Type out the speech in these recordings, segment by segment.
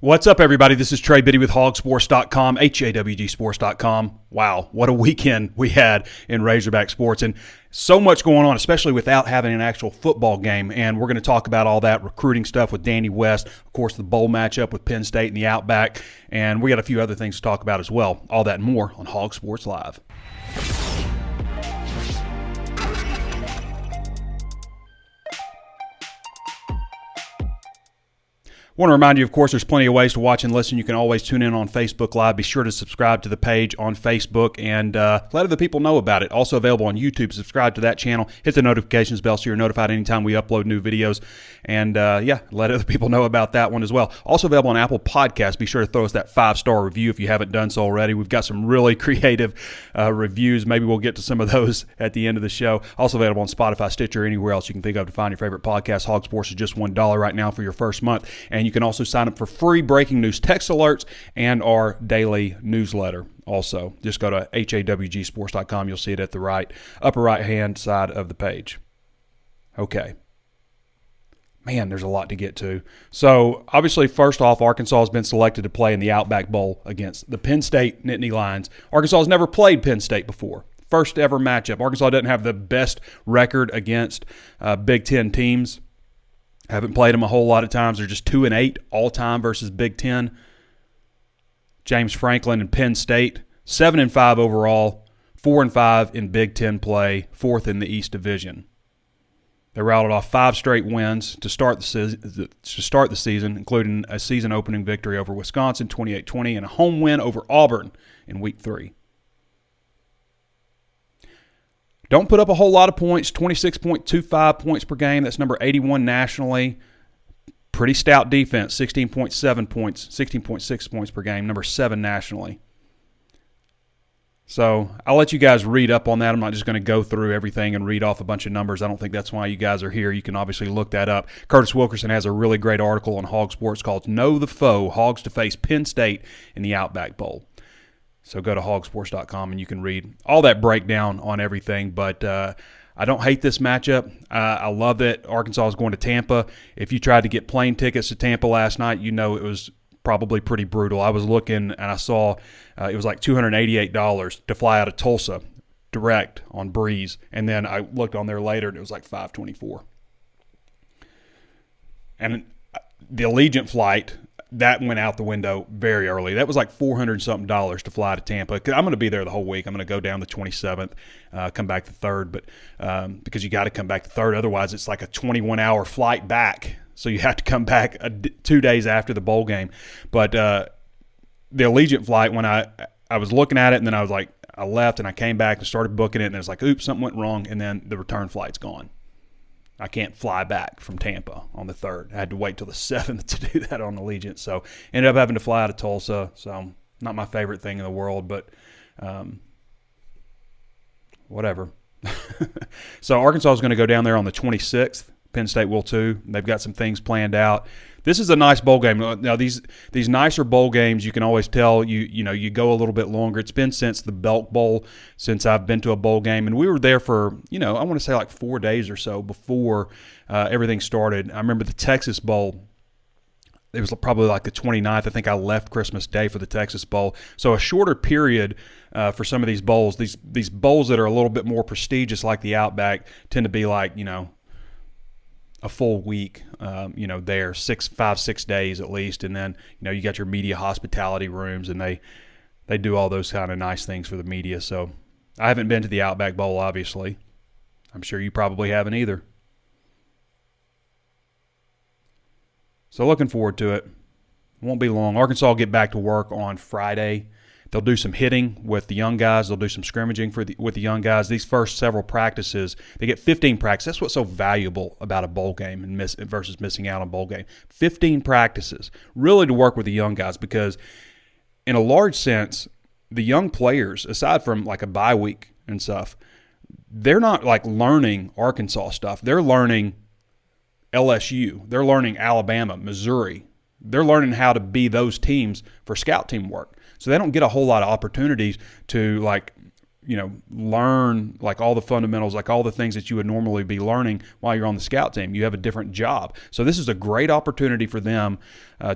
What's up, everybody? This is Trey Biddy with HawgSports.com, HawgSports.com. Wow, what a weekend we had in Razorback sports, and so much going on, especially without having an actual football game. And we're going to talk about all that recruiting stuff with Danny West, of course, the bowl matchup with Penn State and the Outback, and we got a few other things to talk about as well. All that and more on Hog Sports Live. I want to remind you, of course, there's plenty of ways to watch and listen. You can always tune in on Facebook Live. Be sure to subscribe to the page on Facebook and let other people know about it. Also available on YouTube. Subscribe to that channel. Hit the notifications bell so you're notified anytime we upload new videos. And, let other people know about that one as well. Also available on Apple Podcasts. Be sure to throw us that 5-star review if you haven't done so already. We've got some really creative reviews. Maybe we'll get to some of those at the end of the show. Also available on Spotify, Stitcher, anywhere else you can think of to find your favorite podcast. Hog Sports is just $1 right now for your first month. And you can also sign up for free breaking news text alerts and our daily newsletter. Also, just go to HawgSports.com. You'll see it at the upper right-hand side of the page. Okay. Man, there's a lot to get to. So, obviously, first off, Arkansas has been selected to play in the Outback Bowl against the Penn State Nittany Lions. Arkansas has never played Penn State before. First ever matchup. Arkansas doesn't have the best record against Big Ten teams. Haven't played them a whole lot of times. They're just 2-8 all-time versus Big Ten. James Franklin and Penn State, 7-5 overall, 4-5 in Big Ten play, 4th in the East Division. They routed off 5 straight wins to start the season, including a season-opening victory over Wisconsin, 28-20, and a home win over Auburn in Week 3. Don't put up a whole lot of points, 26.25 points per game. That's number 81 nationally. Pretty stout defense, 16.7 points, 16.6 points per game, number 7 nationally. So I'll let you guys read up on that. I'm not just going to go through everything and read off a bunch of numbers. I don't think that's why you guys are here. You can obviously look that up. Curtis Wilkerson has a really great article on Hog Sports called Know the Foe, Hogs to Face Penn State in the Outback Bowl. So go to HawgSports.com and you can read all that breakdown on everything. But I don't hate this matchup. I love that Arkansas is going to Tampa. If you tried to get plane tickets to Tampa last night, you know it was probably pretty brutal. I was looking and I saw it was like $288 to fly out of Tulsa direct on Breeze. And then I looked on there later and it was like $524. And the Allegiant flight, that went out the window very early. That was like $400-something to fly to Tampa. I'm going to be there the whole week. I'm going to go down the 27th, come back the 3rd, but because you got to come back the 3rd. Otherwise, it's like a 21-hour flight back. So you have to come back 2 days after the bowl game. But the Allegiant flight, when I was looking at it, and then I was like, I left and I came back and started booking it, and it was like, oops, something went wrong, and then the return flight's gone. I can't fly back from Tampa on the 3rd. I had to wait till the 7th to do that on Allegiant. So ended up having to fly out of Tulsa. So not my favorite thing in the world, but whatever. So Arkansas is going to go down there on the 26th. Penn State will too. They've got some things planned out. This is a nice bowl game. Now these nicer bowl games, you can always tell you go a little bit longer. It's been since the Belk Bowl since I've been to a bowl game, and we were there for I want to say like 4 days or so before everything started. I remember the Texas Bowl. It was probably like the 29th. I think I left Christmas Day for the Texas Bowl. So a shorter period for some of these bowls. These bowls that are a little bit more prestigious, like the Outback, tend to be like a full week, there 5-6 days at least, and then you got your media hospitality rooms, and they do all those kind of nice things for the media. So I haven't been to the Outback Bowl, obviously. I'm sure you probably haven't either. So looking forward to it. Won't be long. Arkansas will get back to work on Friday. They'll do some hitting with the young guys. They'll do some scrimmaging with the young guys. These first several practices, they get 15 practices. That's what's so valuable about a bowl game versus missing out on a bowl game. 15 practices, really to work with the young guys, because in a large sense, the young players, aside from like a bye week and stuff, they're not like learning Arkansas stuff. They're learning LSU. They're learning Alabama, Missouri. They're learning how to be those teams for scout team work. So they don't get a whole lot of opportunities to learn like all the fundamentals, like all the things that you would normally be learning while you're on the scout team. You have a different job. So this is a great opportunity for them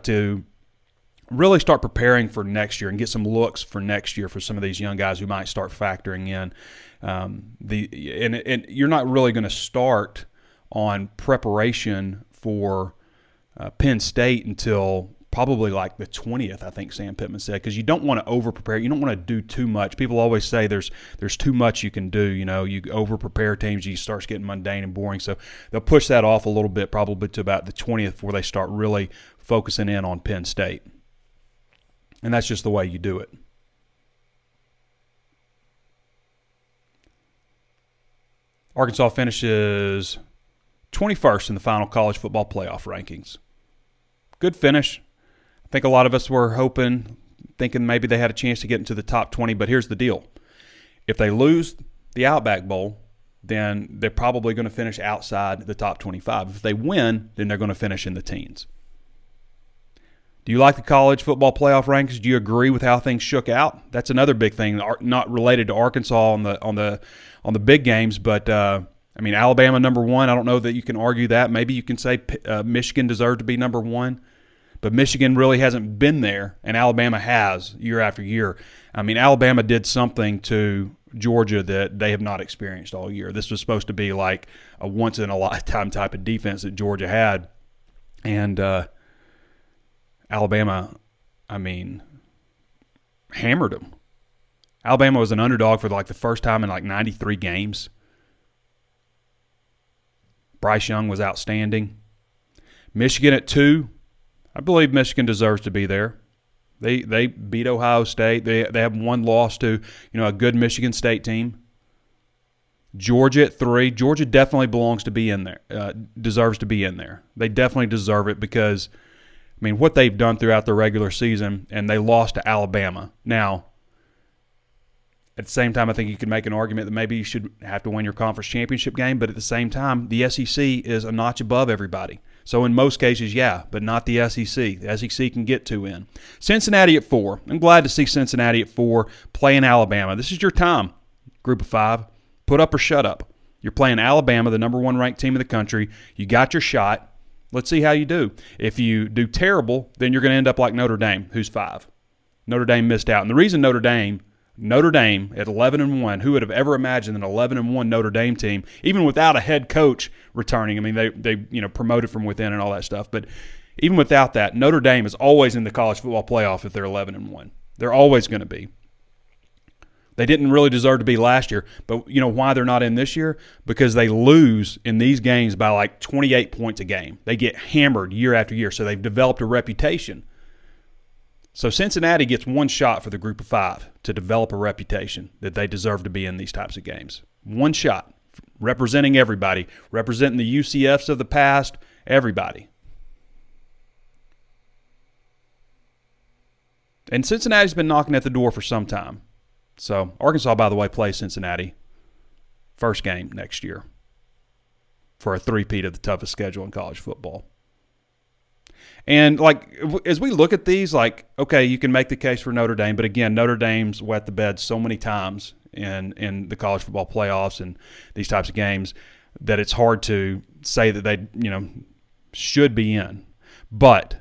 to really start preparing for next year and get some looks for next year for some of these young guys who might start factoring in. And you're not really going to start on preparation for Penn State until probably like the 20th, I think Sam Pittman said, because you don't want to over-prepare. You don't want to do too much. People always say there's too much you can do. You over-prepare teams, you start getting mundane and boring. So they'll push that off a little bit, probably to about the 20th before they start really focusing in on Penn State. And that's just the way you do it. Arkansas finishes 21st in the final college football playoff rankings. Good finish. I think a lot of us were thinking maybe they had a chance to get into the top 20, but here's the deal. If they lose the Outback Bowl, then they're probably going to finish outside the top 25. If they win, then they're going to finish in the teens. Do you like the college football playoff rankings? Do you agree with how things shook out? That's another big thing, not related to Arkansas on the big games, but Alabama number one. I don't know that you can argue that. Maybe you can say Michigan deserved to be number one, but Michigan really hasn't been there, and Alabama has year after year. Alabama did something to Georgia that they have not experienced all year. This was supposed to be like a once-in-a-lifetime type of defense that Georgia had, and Alabama, hammered them. Alabama was an underdog for like the first time in like 93 games. Bryce Young was outstanding. Michigan at 2. I believe Michigan deserves to be there. They beat Ohio State. They have one loss to a good Michigan State team. Georgia at 3. Georgia definitely belongs to be in there. Deserves to be in there. They definitely deserve it because what they've done throughout the regular season, and they lost to Alabama. Now, at the same time, I think you could make an argument that maybe you should have to win your conference championship game, but at the same time, the SEC is a notch above everybody. So in most cases, yeah, but not the SEC. The SEC can get 2 in. Cincinnati at 4. I'm glad to see Cincinnati at 4 playing Alabama. This is your time, Group of 5. Put up or shut up. You're playing Alabama, the number 1 ranked team in the country. You got your shot. Let's see how you do. If you do terrible, then you're going to end up like Notre Dame, who's 5. Notre Dame missed out. And the reason Notre Dame at 11-1, who would have ever imagined an 11-1 Notre Dame team, even without a head coach returning? They promoted from within and all that stuff. But even without that, Notre Dame is always in the college football playoff if they're 11-1. They're always going to be. They didn't really deserve to be last year, but you know why they're not in this year? Because they lose in these games by like 28 points a game. They get hammered year after year, so they've developed a reputation. So Cincinnati gets one shot for the Group of 5 to develop a reputation that they deserve to be in these types of games. One shot, representing everybody, representing the UCFs of the past, everybody. And Cincinnati's been knocking at the door for some time. So Arkansas, by the way, plays Cincinnati first game next year for a three-peat of the toughest schedule in college football. And, as we look at these, okay, you can make the case for Notre Dame, but again, Notre Dame's wet the bed so many times in the college football playoffs and these types of games that it's hard to say that they, should be in. But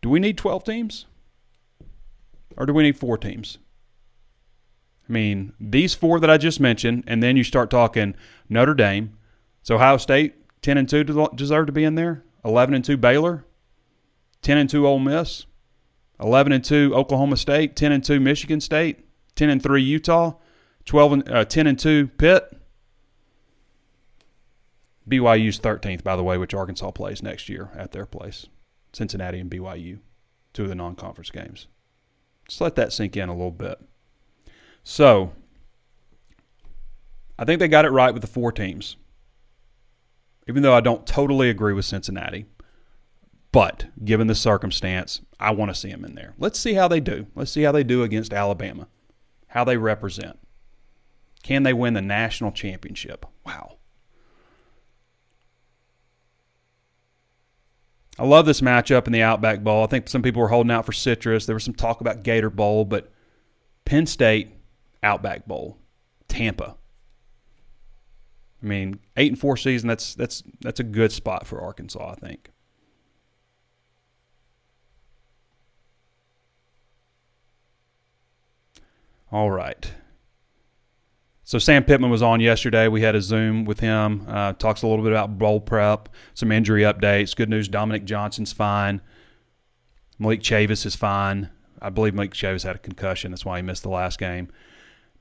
do we need 12 teams? Or do we need 4 teams? These 4 that I just mentioned, and then you start talking Notre Dame. So Ohio State, 10-2 deserve to be in there. 11-2 Baylor. 10-2 Ole Miss. 11-2 Oklahoma State. 10-2 Michigan State. 10-3 Utah. 10-2 Pitt. BYU's 13th, by the way, which Arkansas plays next year at their place. Cincinnati and BYU, 2 of the non-conference games. Just let that sink in a little bit. So, I think they got it right with the 4 teams, even though I don't totally agree with Cincinnati. But, given the circumstance, I want to see them in there. Let's see how they do. Let's see how they do against Alabama, how they represent. Can they win the national championship? Wow. I love this matchup in the Outback Bowl. I think some people were holding out for Citrus. There was some talk about Gator Bowl, but Penn State, Outback Bowl, Tampa. 8-4 season, that's a good spot for Arkansas, I think. All right. So Sam Pittman was on yesterday. We had a Zoom with him. Talks a little bit about bowl prep, some injury updates. Good news, Dominic Johnson's fine. Malik Chavis is fine. I believe Malik Chavis had a concussion. That's why he missed the last game.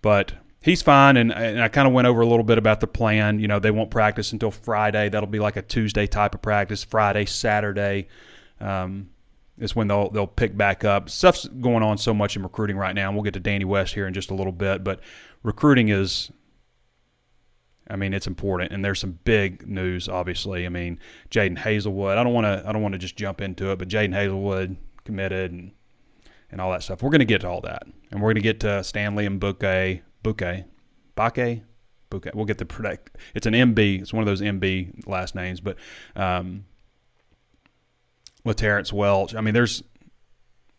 But he's fine, and I kind of went over a little bit about the plan. You know, they won't practice until Friday. That'll be like a Tuesday type of practice. Friday, Saturday is when they'll pick back up. Stuff's going on so much in recruiting right now, and we'll get to Danny West here in just a little bit. But recruiting is, I mean, it's important, and there's some big news, obviously. I mean, Jaden Hazelwood. I don't want to just jump into it, but Jaden Hazelwood committed and all that stuff. We're going to get to all that, and we're going to get to Stanley and Bouquet. We'll get the protect. It's an MB. It's one of those MB last names, but LaTerrence Welch. I mean, there's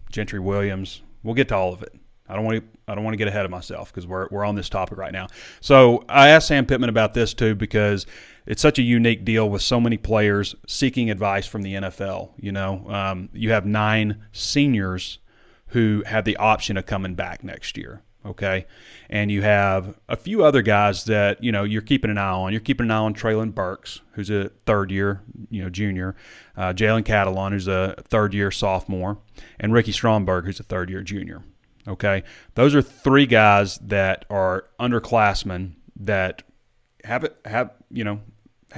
Gentry Williams. We'll get to all of it. I don't want to get ahead of myself because we're on this topic right now. So I asked Sam Pittman about this too because it's such a unique deal with so many players seeking advice from the NFL. You know, you have 9 seniors who have the option of coming back next year. Okay, and you have a few other guys that, you know, you're keeping an eye on. You're keeping an eye on Traylon Burks, who's a third-year, junior, Jalen Catalon, who's a third-year sophomore, and Ricky Stromberg, who's a third-year junior. Okay, those are 3 guys that are underclassmen that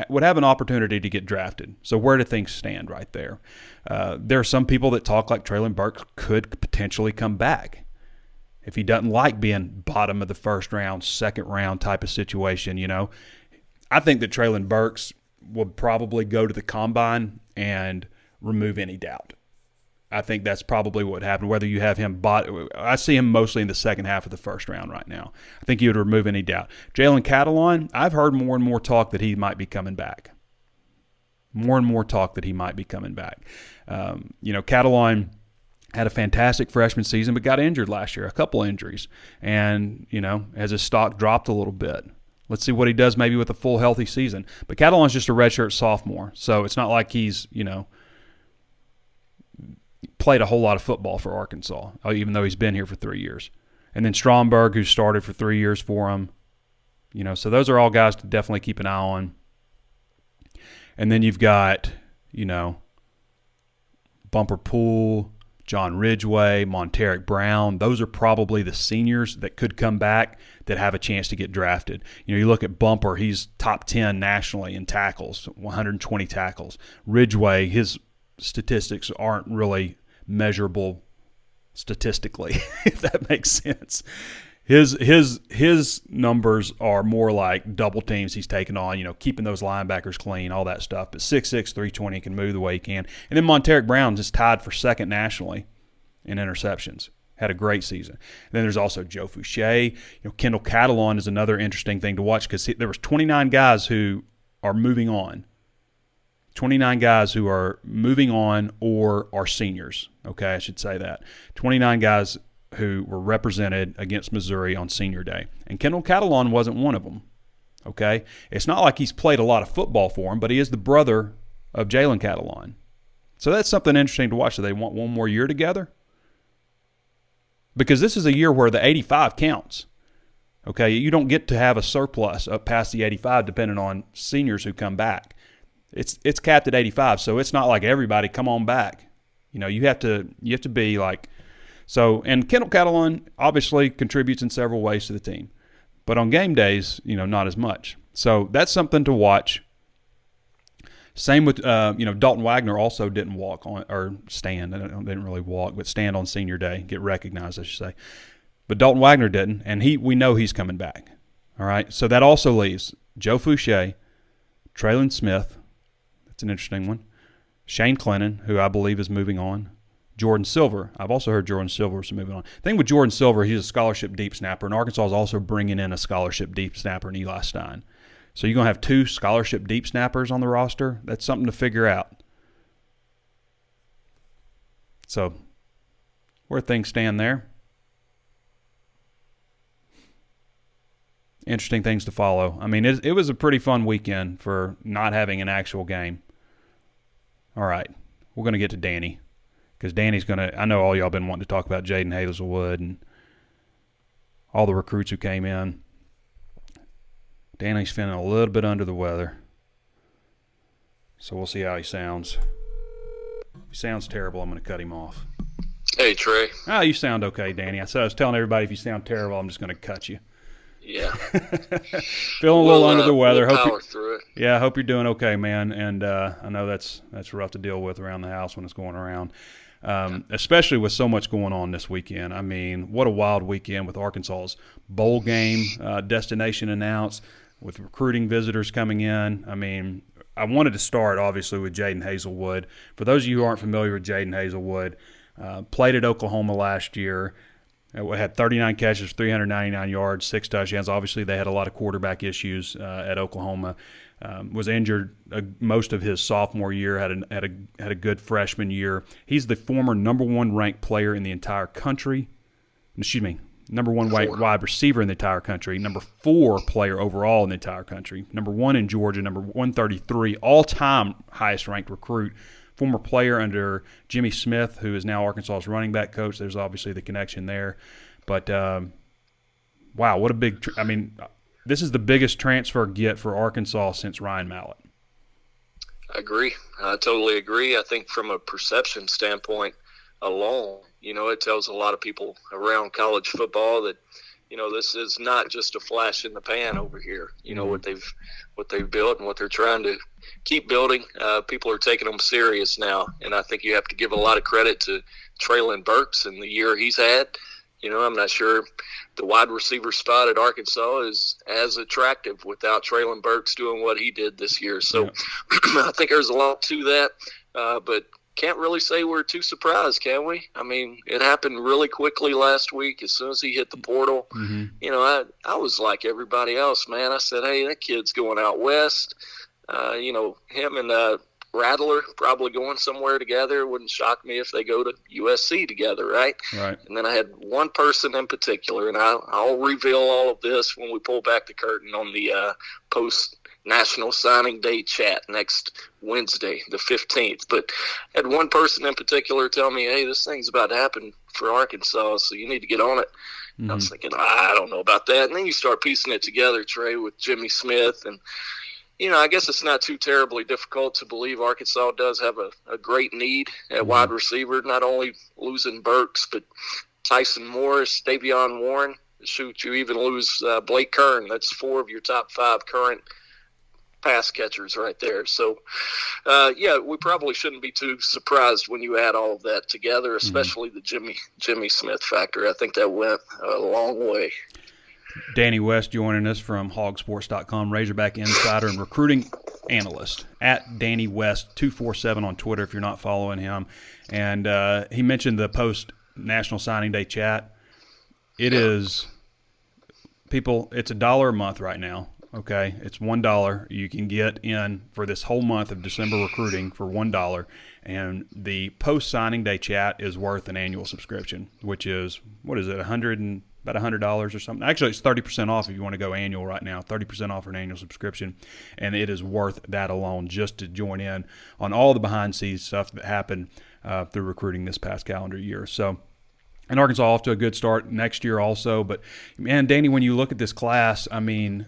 would have an opportunity to get drafted. So where do things stand right there? There are some people that talk like Traylon Burks could potentially come back if he doesn't like being bottom of the first round, second round type of situation. You know, I think that Traylon Burks would probably go to the combine and remove any doubt. I think that's probably what happened. Whether you have him I see him mostly in the second half of the first round right now. I think he would remove any doubt. Jalen Catalon, I've heard more and more talk that he might be coming back. Catalon had a fantastic freshman season, but got injured last year, a couple injuries. And, as his stock dropped a little bit. Let's see what he does maybe with a full healthy season. But Catalon's just a redshirt sophomore, so it's not like he's, played a whole lot of football for Arkansas, even though he's been here for 3 years. And then Stromberg, who started for 3 years for him. So those are all guys to definitely keep an eye on. And then you've got, Bumper Pool, John Ridgway, Monteric Brown. Those are probably the seniors that could come back that have a chance to get drafted. You look at Bumper, he's top 10 nationally in tackles, 120 tackles. Ridgway, his statistics aren't really measurable statistically, if that makes sense. His numbers are more like double teams he's taken on, keeping those linebackers clean, all that stuff. But 6'6", 320, can move the way he can. And then Monteric Brown just tied for second nationally in interceptions. Had a great season. And then there's also Joe Fouché. Kendall Catalon is another interesting thing to watch because there was 29 guys who are moving on. 29 guys who are moving on or are seniors. Okay, I should say that. 29 guys who were represented against Missouri on senior day. And Kendall Catalon wasn't one of them. Okay? It's not like he's played a lot of football for him, but he is the brother of Jalen Catalon. So that's something interesting to watch. Do they want one more year together? Because this is a year where the 85 counts. Okay? You don't get to have a surplus up past the 85 depending on seniors who come back. It's capped at 85, so it's not like everybody come on back. You have to be like so. And Kendall Catalon obviously contributes in several ways to the team, but on game days, not as much. So that's something to watch. Same with Dalton Wagner also didn't walk on or stand. They didn't really walk, but stand on senior day, get recognized, I should say. But Dalton Wagner didn't, and we know he's coming back. All right, so that also leaves Joe Fouché, Traylon Smith. That's an interesting one. Shane Clennon, who I believe is moving on. Jordan Silver. I've also heard Jordan Silver is moving on. The thing with Jordan Silver, he's a scholarship deep snapper, and Arkansas is also bringing in a scholarship deep snapper in Eli Stein. So you're going to have 2 scholarship deep snappers on the roster. That's something to figure out. So where things stand there. Interesting things to follow. I mean, it was a pretty fun weekend for not having an actual game. All right, we're going to get to Danny because Danny's going to – I know all y'all been wanting to talk about Jaden Hazelwood, and all the recruits who came in. Danny's feeling a little bit under the weather, so we'll see how he sounds. If he sounds terrible, I'm going to cut him off. Hey, Trey. Oh, you sound okay, Danny. I was telling everybody, if you sound terrible, I'm just going to cut you. Yeah. Feeling a little under the weather. We'll power through it. Yeah, I hope you're doing okay, man. And I know that's rough to deal with around the house when it's going around, especially with so much going on this weekend. I mean, what a wild weekend with Arkansas's bowl game destination announced, with recruiting visitors coming in. I mean, I wanted to start, obviously, with Jaden Hazelwood. For those of you who aren't familiar with Jaden Hazelwood, played at Oklahoma last year. Had 39 catches, 399 yards, 6 touchdowns. Obviously, they had a lot of quarterback issues at Oklahoma. Was injured most of his sophomore year. Had a good freshman year. He's the former number 1 ranked player in the entire country. Excuse me, number 1 wide receiver in the entire country. Number 4 player overall in the entire country. Number 1 in Georgia. Number 133 all-time highest ranked recruit. Former player under Jimmy Smith, who is now Arkansas's running back coach. There's obviously the connection there. But, wow, what a big this is the biggest transfer get for Arkansas since Ryan Mallett. I agree. I totally agree. I think from a perception standpoint alone, it tells a lot of people around college football that, this is not just a flash in the pan over here. What they've built and what they're trying to keep building. People are taking them serious now, and I think you have to give a lot of credit to Traylon Burks and the year he's had. I'm not sure the wide receiver spot at Arkansas is as attractive without Traylon Burks doing what he did this year. So yeah. I think there's a lot to that, but can't really say we're too surprised, can we? I mean, it happened really quickly last week. As soon as he hit the portal, I was like everybody else, man. I said, hey, that kid's going out west. Him and Rattler probably going somewhere together. It wouldn't shock me if they go to USC together, right? Right. And then I had one person in particular, and I'll reveal all of this when we pull back the curtain on the post-National Signing Day chat next Wednesday, the 15th. But I had one person in particular tell me, hey, this thing's about to happen for Arkansas, so you need to get on it. Mm-hmm. I was thinking, I don't know about that. And then you start piecing it together, Trey, with Jimmy Smith. And, I guess it's not too terribly difficult to believe Arkansas does have a great need at wide receiver, not only losing Burks, but Tyson Morris, Davion Warren. Shoot, you even lose Blake Kern. That's 4 of your top 5 current pass catchers right there. So, we probably shouldn't be too surprised when you add all of that together, especially the Jimmy Smith factor. I think that went a long way. Danny West joining us from HawgSports.com, Razorback insider and recruiting analyst, at Danny West 247 on Twitter if you're not following him. And he mentioned the post-National Signing Day chat. It is, people, it's $1 a month right now. Okay, it's $1. You can get in for this whole month of December recruiting for $1, and the post-signing day chat is worth an annual subscription, which is, what is it, about $100 or something. Actually, it's 30% off if you want to go annual right now. 30% off for an annual subscription, and it is worth that alone just to join in on all the behind-the-scenes stuff that happened through recruiting this past calendar year. So. And Arkansas off to a good start next year also, but man, Danny, when you look at this class, I mean.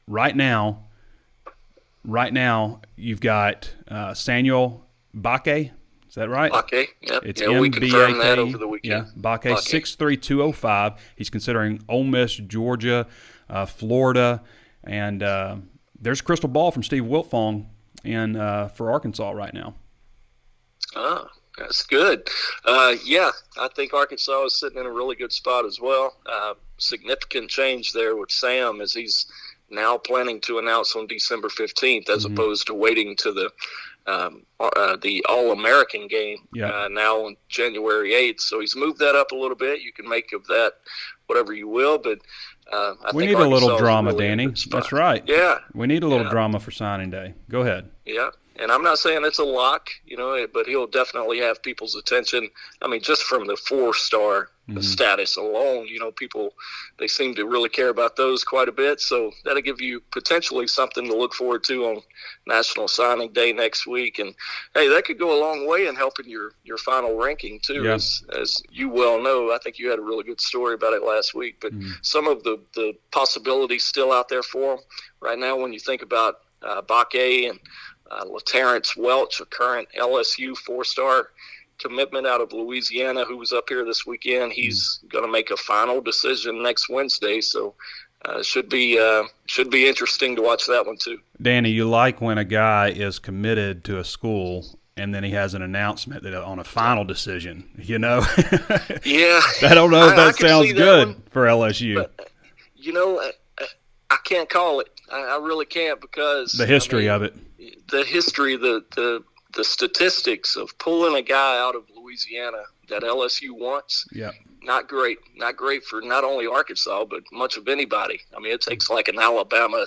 Right now, you've got Samuel Bake. Is that right? Bake, yep. It's we confirmed that over the weekend. Yeah, Bake, 6'3", 205. He's considering Ole Miss, Georgia, Florida, and there's a crystal ball from Steve Wiltfong for Arkansas right now. Oh, that's good. I think Arkansas is sitting in a really good spot as well. Significant change there with Sam as he's now planning to announce on December 15th as opposed to waiting to the All-American game now on January 8th. So he's moved that up a little bit. You can make of that whatever you will, but I we think need a little Arkansas drama, really Danny. That's right. Yeah. We need a little drama for signing day. Go ahead. Yeah. And I'm not saying it's a lock, but he'll definitely have people's attention. I mean, just from the 4-star status alone, people, they seem to really care about those quite a bit. So that'll give you potentially something to look forward to on National Signing Day next week. And, hey, that could go a long way in helping your final ranking, too, yeah. as you well know. I think you had a really good story about it last week. But some of the possibilities still out there for him. Right now, when you think about Bakke and LaTerrence Welch, a current LSU 4-star commitment out of Louisiana, who was up here this weekend. He's going to make a final decision next Wednesday, so should be interesting to watch that one too. Danny, you like when a guy is committed to a school and then he has an announcement that on a final decision, Yeah. I don't know if that sounds good for LSU. But, I can't call it. I really can't, because the history of it. The history, the statistics of pulling a guy out of Louisiana that LSU wants, not great. Not great for not only Arkansas, but much of anybody. I mean, it takes like an Alabama,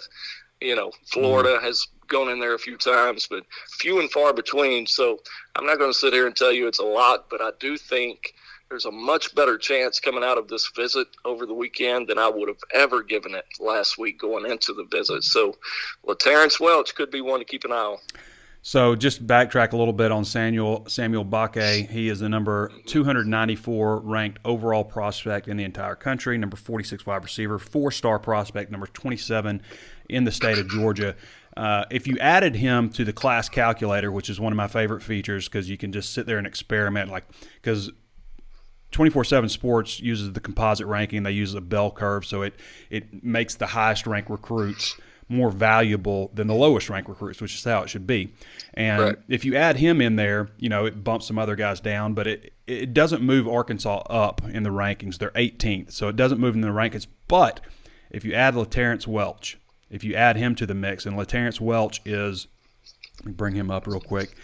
Florida has gone in there a few times, but few and far between. So I'm not going to sit here and tell you it's a lot, but I do think there's a much better chance coming out of this visit over the weekend than I would have ever given it last week going into the visit. So LaTerrence Welch could be one to keep an eye on. So just backtrack a little bit on Samuel Bakke. He is the number 294 ranked overall prospect in the entire country, number 46 wide receiver, 4-star prospect, number 27 in the state of Georgia. If you added him to the class calculator, which is one of my favorite features because you can just sit there and experiment, because 24/7 Sports uses the composite ranking. They use a bell curve, so it makes the highest ranked recruits more valuable than the lowest ranked recruits, which is how it should be. And if you add him in there, it bumps some other guys down, but it doesn't move Arkansas up in the rankings. They're 18th, so it doesn't move in the rankings. But if you add LaTerrence Welch, if you add him to the mix, and LaTerrence Welch is, let me bring him up real quick,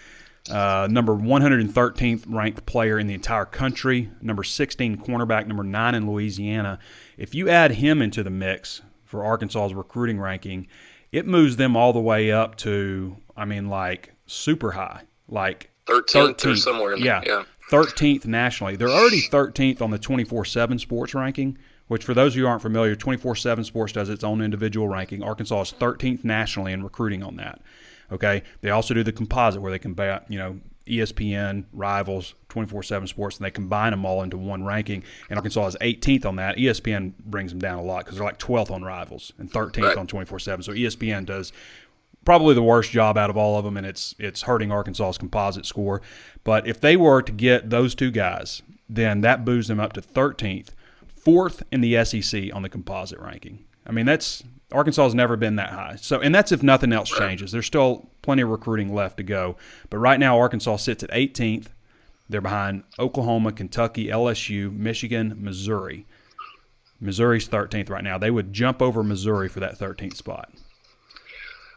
number 113th ranked player in the entire country, number 16 cornerback, number 9 in Louisiana. If you add him into the mix for Arkansas's recruiting ranking, it moves them all the way up to, super high, like 13th or somewhere in there. Yeah, 13th nationally. They're already 13th on the 24/7 Sports ranking, which for those of you who aren't familiar, 24/7 Sports does its own individual ranking. Arkansas is 13th nationally in recruiting on that. Okay, they also do the composite where they combine, ESPN, Rivals, 24/7 Sports, and they combine them all into one ranking. And Arkansas is 18th on that. ESPN brings them down a lot because they're like 12th on Rivals and 13th on 24/7. So ESPN does probably the worst job out of all of them, and it's hurting Arkansas's composite score. But if they were to get those two guys, then that boosts them up to 13th, 4th in the SEC on the composite ranking. Arkansas has never been that high. So, and that's if nothing else changes. There's still plenty of recruiting left to go. But right now, Arkansas sits at 18th. They're behind Oklahoma, Kentucky, LSU, Michigan, Missouri. Missouri's 13th right now. They would jump over Missouri for that 13th spot.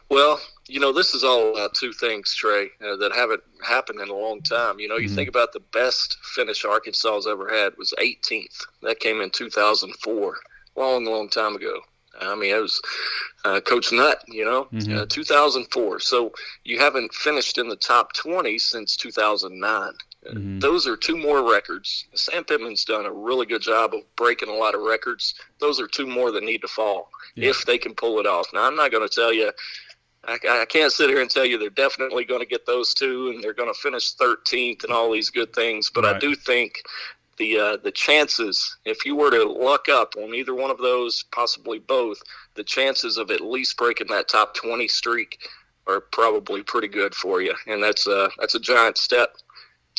Well, this is all about two things, Trey, that haven't happened in a long time. You think about the best finish Arkansas has ever had was 18th. That came in 2004, long time ago. It was Coach Nutt, 2004. So you haven't finished in the top 20 since 2009. Those are two more records. Sam Pittman's done a really good job of breaking a lot of records. Those are two more that need to fall if they can pull it off. Now, I'm not going to tell you, I can't sit here and tell you they're definitely going to get those two and they're going to finish 13th and all these good things, but I do think the chances, if you were to luck up on either one of those, possibly both, the chances of at least breaking that top 20 streak are probably pretty good for you, and that's a giant step.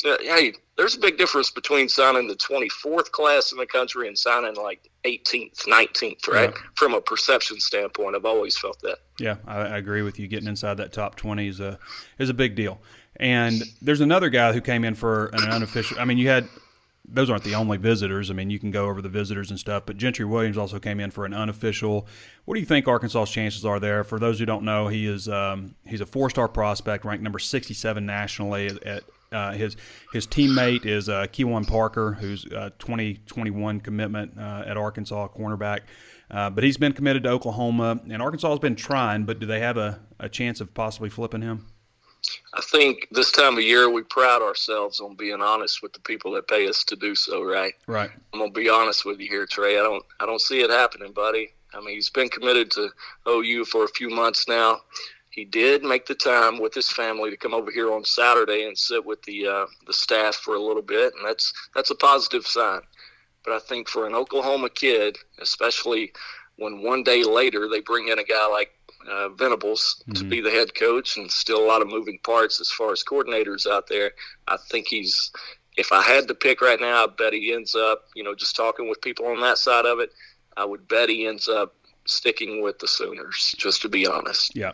Hey, there's a big difference between signing the 24th class in the country and signing like 18th, 19th, right? Yeah. From a perception standpoint, I've always felt that. Yeah, I agree with you. Getting inside that top 20 is a big deal. And there's another guy who came in for an unofficial. Those aren't the only visitors. You can go over the visitors and stuff, but Gentry Williams also came in for an unofficial. What do you think Arkansas's chances are there? For those who don't know, he's a 4-star prospect, ranked number 67 nationally. His teammate is Keywan Parker, who's a 2021 commitment at Arkansas, cornerback. But he's been committed to Oklahoma, and Arkansas has been trying, but do they have a chance of possibly flipping him? I think this time of year we pride ourselves on being honest with the people that pay us to do so, right? Right. I'm gonna be honest with you here, Trey. I don't see it happening, buddy. I mean, he's been committed to OU for a few months now. He did make the time with his family to come over here on Saturday and sit with the staff for a little bit, and that's a positive sign. But I think for an Oklahoma kid, especially when one day later they bring in a guy like Venables to be the head coach, and still a lot of moving parts as far as coordinators out there, I think if I had to pick right now, I bet he ends up, just talking with people on that side of it, I would bet he ends up sticking with the Sooners, just to be honest. Yeah,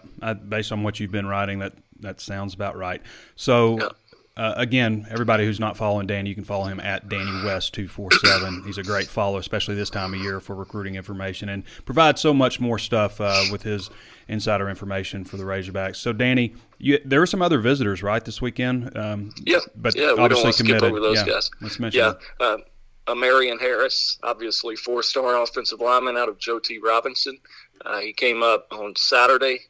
based on what you've been writing, that sounds about right. So, yeah. Again, everybody who's not following Danny, you can follow him at DannyWest247. He's a great follow, especially this time of year for recruiting information, and provides so much more stuff with his insider information for the Razorbacks. So, Danny, there were some other visitors, right, this weekend? But we don't want to skip over those guys. Let's mention them. Marion Harris, obviously four-star offensive lineman out of Joe T. Robinson. He came up on Saturday.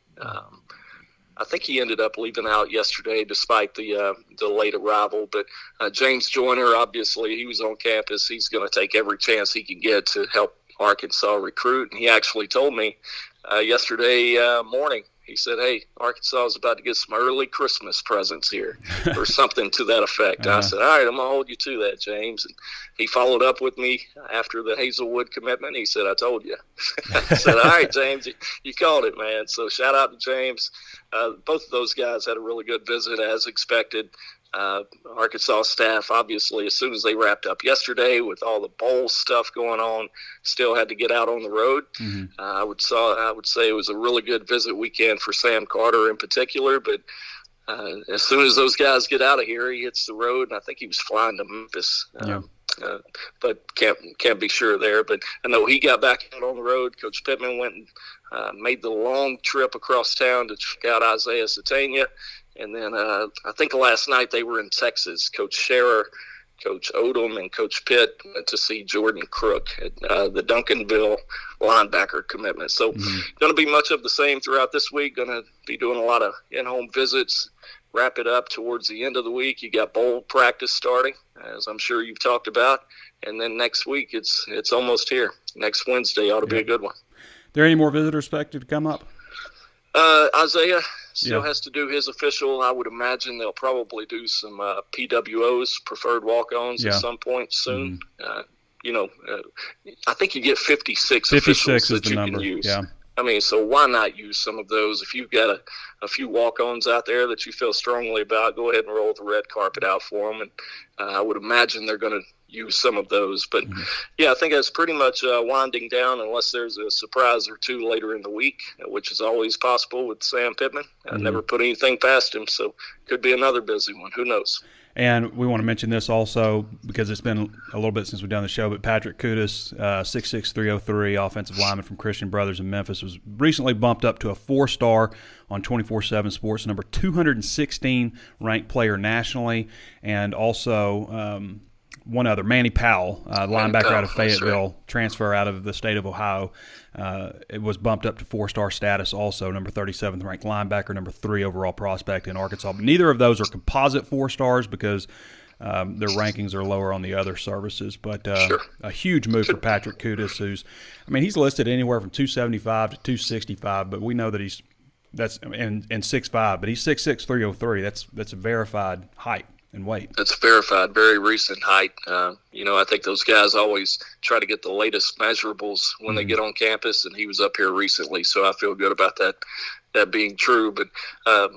I think he ended up leaving out yesterday despite the late arrival. But James Joyner, obviously, he was on campus. He's going to take every chance he can get to help Arkansas recruit. And he actually told me yesterday morning, he said, "Hey, Arkansas is about to get some early Christmas presents here," or something to that effect. I said, "All right, I'm going to hold you to that, James." And he followed up with me after the Hazelwood commitment. He said, "I told you." I said, "All right, James, you called it, man." So shout out to James. Both of those guys had a really good visit, as expected. Arkansas staff, obviously, as soon as they wrapped up yesterday with all the bowl stuff going on, still had to get out on the road. I would say it was a really good visit weekend for Sam Carter in particular. But as soon as those guys get out of here, he hits the road, and I think he was flying to Memphis. But can't be sure there. But I know he got back out on the road. Coach Pittman went and made the long trip across town to check out Isaiah Satania. And then I think last night they were in Texas. Coach Scherer, Coach Odom, and Coach Pitt went to see Jordan Crook at the Duncanville linebacker commitment. So going to be much of the same throughout this week. Going to be doing a lot of in-home visits. Wrap it up towards the end of the week. You got bowl practice starting, as I'm sure you've talked about. And then next week, it's almost here. Next Wednesday ought to be a good one. There any more visitors expected to come up? Isaiah still has to do his official. I would imagine they'll probably do some PWOs, preferred walk-ons, at some point soon. I think you get 56 officials that you can use. Yeah. I mean, so why not use some of those? If you've got a few walk-ons out there that you feel strongly about, go ahead and roll the red carpet out for them. And I would imagine they're going to use some of those. But, I think that's pretty much winding down unless there's a surprise or two later in the week, which is always possible with Sam Pittman. I never put anything past him, so could be another busy one. Who knows? And we want to mention this also because it's been a little bit since we've done the show, but Patrick Kudus, 6'6", 303, offensive lineman from Christian Brothers in Memphis, was recently bumped up to a 4-star on 24/7 Sports, number 216 ranked player nationally, and also one other, Manny Powell, linebacker out of Fayetteville, transfer out of the state of Ohio. It was bumped up to 4-star status also, number 37th ranked linebacker, number 3 overall prospect in Arkansas. But neither of those are composite 4-stars because their rankings are lower on the other services. But a huge move for Patrick Kudus, he's listed anywhere from 275 to 265, but we know that he's 6'5", but he's 6'6", 303. That's a verified height and weight. That's verified, very recent height. I think those guys always try to get the latest measurables when they get on campus, and he was up here recently, so I feel good about that being true. But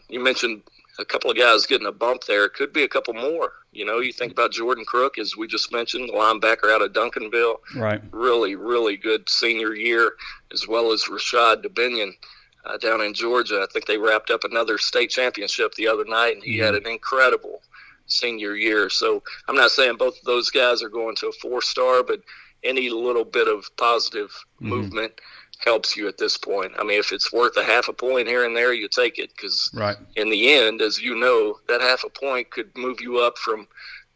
you mentioned a couple of guys getting a bump there. Could be a couple more. You think about Jordan Crook, as we just mentioned, the linebacker out of Duncanville. Right. Really, really good senior year, as well as Rashad DeBinion down in Georgia. I think they wrapped up another state championship the other night, and he had an incredible senior year. So I'm not saying both of those guys are going to a 4-star, but any little bit of positive movement helps you at this point. If it's worth a half a point here and there, you take it, because in the end, as you know, that half a point could move you up from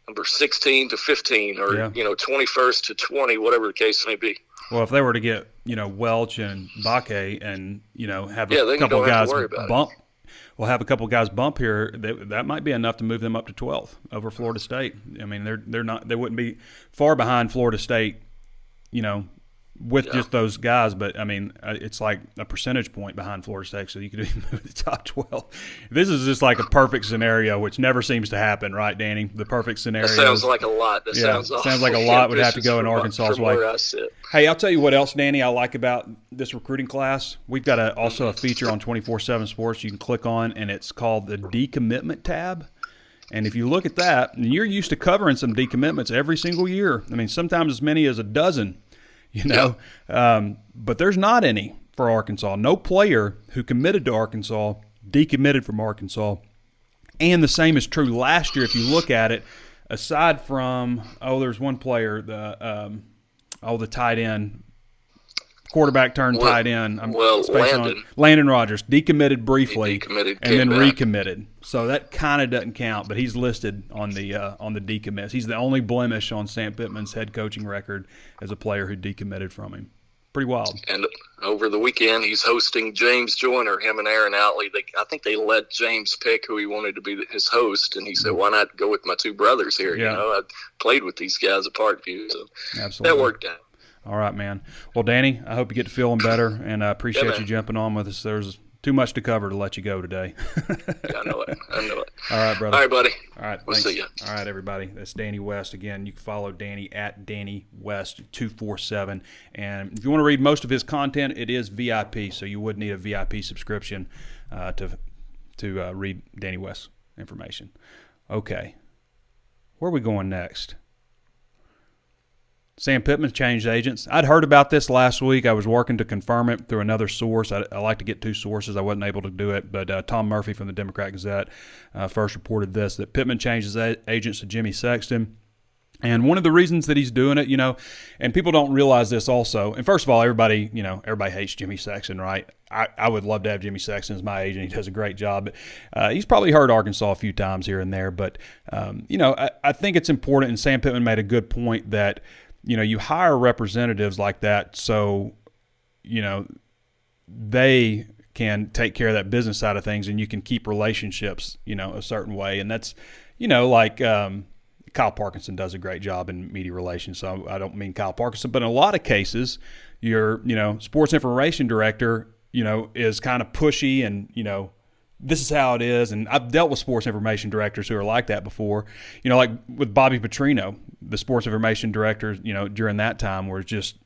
number 16 to 15 or 21st to 20, whatever the case may be. Well, if they were to get Welch and Bakke and have a couple of guys bump. will have a couple guys bump here, that might be enough to move them up to 12th over Florida State. I mean, they wouldn't be far behind Florida State, with just those guys, but I mean, it's like a percentage point behind Florida State, so you could even move the top 12. This is just like a perfect scenario, which never seems to happen, right, Danny? The perfect scenario. That sounds like a lot. Sounds like a lot would have to go in Arkansas's way. Hey, I'll tell you what else, Danny, I like about this recruiting class. We've got also a feature on 24/7 Sports you can click on, and it's called the decommitment tab. And if you look at that, and you're used to covering some decommitments every single year. I mean, sometimes as many as a dozen. But there's not any for Arkansas. No player who committed to Arkansas decommitted from Arkansas. And the same is true last year if you look at it, aside from, there's one player, the tight end, quarterback turned tight end. Landon Rogers decommitted briefly and then recommitted. So that kind of doesn't count, but he's listed on the decommits. He's the only blemish on Sam Pittman's head coaching record as a player who decommitted from him. Pretty wild. And over the weekend, he's hosting James Joyner, him and Aaron Outley. I think they let James pick who he wanted to be his host, and he said, "Why not go with my two brothers here? Yeah. I played with these guys at Parkview, so absolutely that worked out." All right, man. Well, Danny, I hope you get to feeling better, and I appreciate you jumping on with us. There's too much to cover to let you go today. I know it. All right, brother. All right, buddy. All right, we'll see you. All right, everybody. That's Danny West. Again, you can follow Danny at Danny West 247. And if you want to read most of his content, it is VIP, so you would need a VIP subscription to read Danny West's information. Okay. Where are we going next? Sam Pittman changed agents. I'd heard about this last week. I was working to confirm it through another source. I like to get two sources. I wasn't able to do it, but Tom Murphy from the Democrat-Gazette first reported this, that Pittman changed his agents to Jimmy Sexton. And one of the reasons that he's doing it, and people don't realize this also. And first of all, everybody hates Jimmy Sexton, right? I would love to have Jimmy Sexton as my agent. He does a great job. But, he's probably hurt Arkansas a few times here and there. But, I think it's important, and Sam Pittman made a good point that, you hire representatives like that so, they can take care of that business side of things and you can keep relationships, a certain way. And that's, like Kyle Parkinson does a great job in media relations. So I don't mean Kyle Parkinson, but in a lot of cases, your, sports information director, is kind of pushy and, this is how it is. And I've dealt with sports information directors who are like that before, like with Bobby Petrino, the sports information director, during that time were just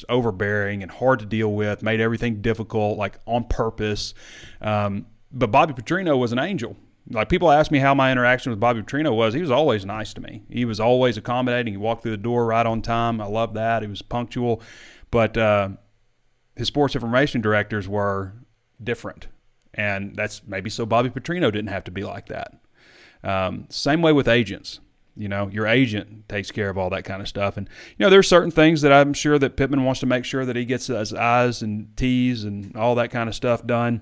overbearing and hard to deal with, made everything difficult, like on purpose. But Bobby Petrino was an angel. Like people ask me how my interaction with Bobby Petrino was. He was always nice to me. He was always accommodating. He walked through the door right on time. I love that. He was punctual. But his sports information directors were different. And that's maybe so Bobby Petrino didn't have to be like that. Same way with agents. Your agent takes care of all that kind of stuff. And, there's certain things that I'm sure that Pittman wants to make sure that he gets his I's and T's and all that kind of stuff done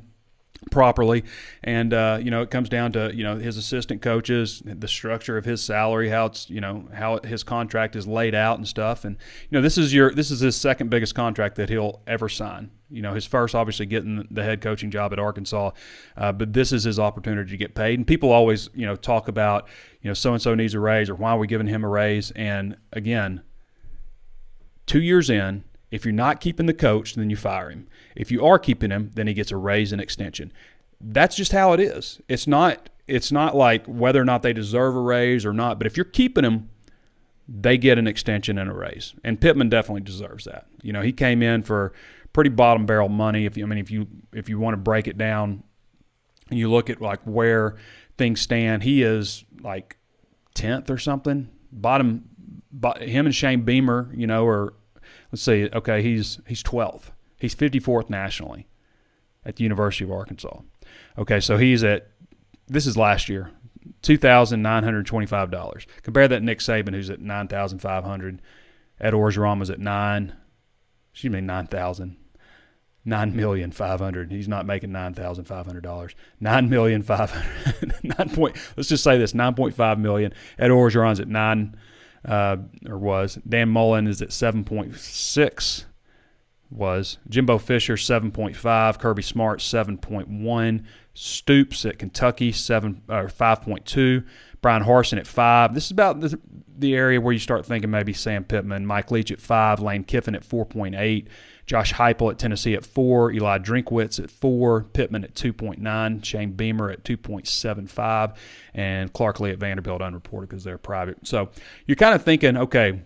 properly. And, it comes down to, his assistant coaches, the structure of his salary, how it's, how his contract is laid out and stuff. And, this is his second biggest contract that he'll ever sign. His first obviously getting the head coaching job at Arkansas, but this is his opportunity to get paid. And people always, talk about, so-and-so needs a raise or why are we giving him a raise? And again, 2 years in, if you're not keeping the coach, then you fire him. If you are keeping him, then he gets a raise and extension. That's just how it is. It's not like whether or not they deserve a raise or not, but if you're keeping him, they get an extension and a raise. And Pittman definitely deserves that. He came in for pretty bottom barrel money. If you want to break it down and you look at like where things stand, he is like 10th or something. Him and Shane Beamer, are, let's see, okay, he's 12th. He's 54th nationally at the University of Arkansas. Okay, so this is last year, $2,925. Compare that to Nick Saban, who's at $9,500. Ed Orgeron at $9,000. $9,500,000. He's not making $9,500. $9,500,000. Let's just say this: $9.5 million. Ed Orgeron's at was. Dan Mullen is at 7.6. Was Jimbo Fisher 7.5. Kirby Smart 7.1. Stoops at Kentucky, 5.2. Brian Harsin at 5. This is about the area where you start thinking maybe Sam Pittman. Mike Leach at 5. Lane Kiffin at 4.8. Josh Heupel at Tennessee at 4. Eli Drinkwitz at 4. Pittman at 2.9. Shane Beamer at 2.75. And Clark Lee at Vanderbilt unreported because they're private. So you're kind of thinking, okay,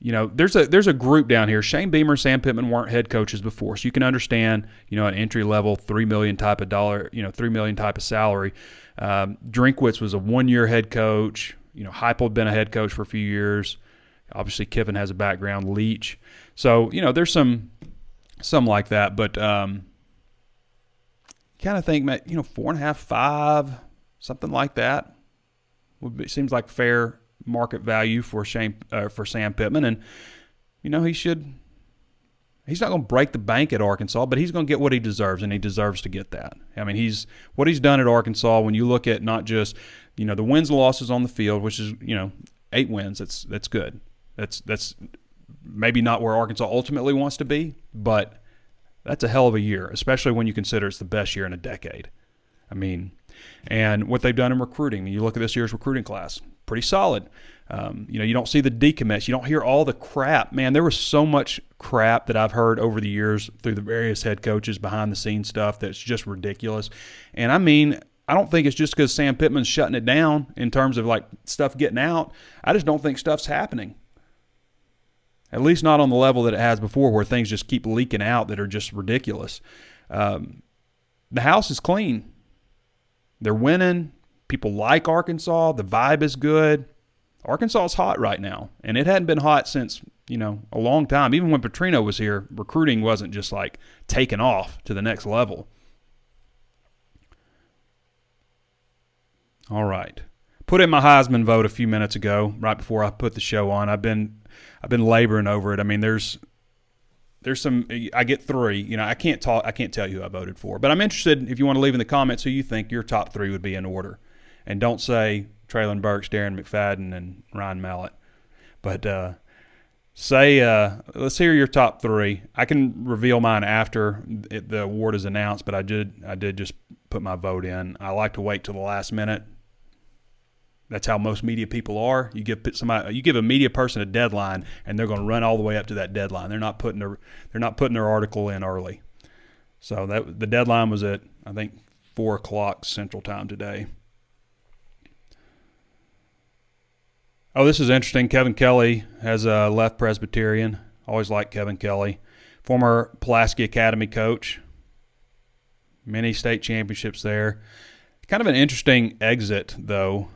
there's a group down here. Shane Beamer, Sam Pittman weren't head coaches before, so you can understand, an entry level $3 million type of $3 million type of salary. Drinkwitz was a 1-year head coach. Heupel had been a head coach for a few years. Obviously, Kiffin has a background. Leach, so there's some like that, but kind of think, 4.5, 5, something like that seems like fair market value for Sam Pittman, and he's not going to break the bank at Arkansas, but he's going to get what he deserves, and he deserves to get that. I mean, what he's done at Arkansas. When you look at not just the wins and losses on the field, which is 8 wins, that's good. That's maybe not where Arkansas ultimately wants to be, but that's a hell of a year, especially when you consider it's the best year in a decade. I mean, and what they've done in recruiting. You look at this year's recruiting class, pretty solid. You don't see the decommits. You don't hear all the crap. Man, there was so much crap that I've heard over the years through the various head coaches, behind-the-scenes stuff that's just ridiculous. And, I don't think it's just because Sam Pittman's shutting it down in terms of, stuff getting out. I just don't think stuff's happening. At least not on the level that it has before, where things just keep leaking out that are just ridiculous. The house is clean. They're winning. People like Arkansas. The vibe is good. Arkansas is hot right now, and it hadn't been hot since, a long time. Even when Petrino was here, recruiting wasn't just taking off to the next level. All right. Put in my Heisman vote a few minutes ago, right before I put the show on. I've been laboring over it. I mean, there's some. I get 3. I can't tell you who I voted for, but I'm interested if you want to leave in the comments who you think your top 3 would be in order, and don't say Traylon Burks, Darren McFadden, and Ryan Mallett, but let's hear your top 3. I can reveal mine after the award is announced, but I did just put my vote in. I like to wait till the last minute. That's how most media people are. You give a media person a deadline, and they're going to run all the way up to that deadline. They're not putting their article in early. So the deadline was at, I think, 4:00 Central Time today. Oh, this is interesting. Kevin Kelly has left Presbyterian. Always liked Kevin Kelly, former Pulaski Academy coach. Many state championships there. Kind of an interesting exit, though.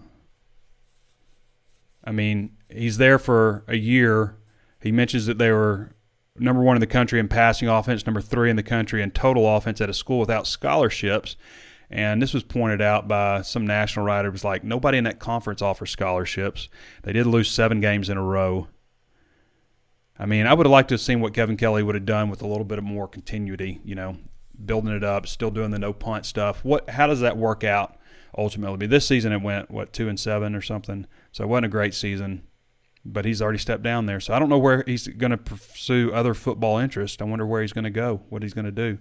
I mean, he's there for a year. He mentions that they were number 1 in the country in passing offense, number 3 in the country in total offense at a school without scholarships. And this was pointed out by some national writer. It was like, nobody in that conference offers scholarships. They did lose 7 games in a row. I mean, I would have liked to have seen what Kevin Kelly would have done with a little bit of more continuity, building it up, still doing the no punt stuff. How does that work out ultimately? This season it went 2-7 or something. So it wasn't a great season, but he's already stepped down there. So I don't know where he's going to pursue other football interests. I wonder where he's going to go, what he's going to do.